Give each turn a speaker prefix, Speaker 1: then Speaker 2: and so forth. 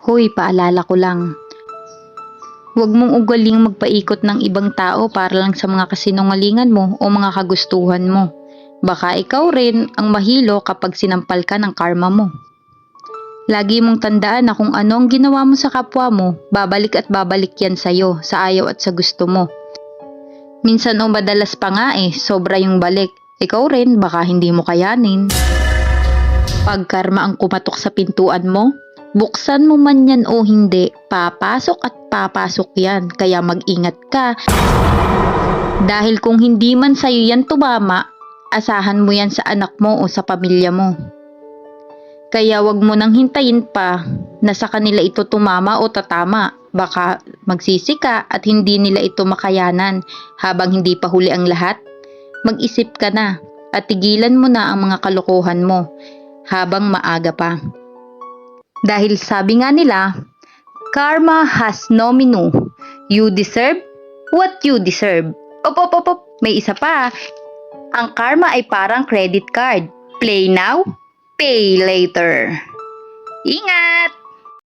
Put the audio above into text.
Speaker 1: Hoy, paalala ko lang. Huwag mong ugaling magpaikot ng ibang tao para lang sa mga kasinungalingan mo o mga kagustuhan mo. Baka ikaw rin ang mahilo kapag sinampal ka ng karma mo. Lagi mong tandaan na kung ano ang ginawa mo sa kapwa mo, babalik at babalik yan sa'yo, sa ayaw at sa gusto mo. Minsan o madalas pa nga sobra yung balik. Ikaw rin, baka hindi mo kayanin. Pag karma ang kumatok sa pintuan mo, buksan mo man yan o hindi, papasok at papasok yan. Kaya mag-ingat ka. Dahil kung hindi man sa'yo yan tumama, asahan mo yan sa anak mo o sa pamilya mo. Kaya wag mo nang hintayin pa na sa kanila ito tumama o tatama. Baka magsisi ka at hindi nila ito makayanan habang hindi pa huli ang lahat. Mag-isip ka na at tigilan mo na ang mga kalokohan mo habang maaga pa. Dahil sabi nga nila, karma has no menu. You deserve what you deserve. Op, may isa pa. Ang karma ay parang credit card. Play now, pay later. Ingat!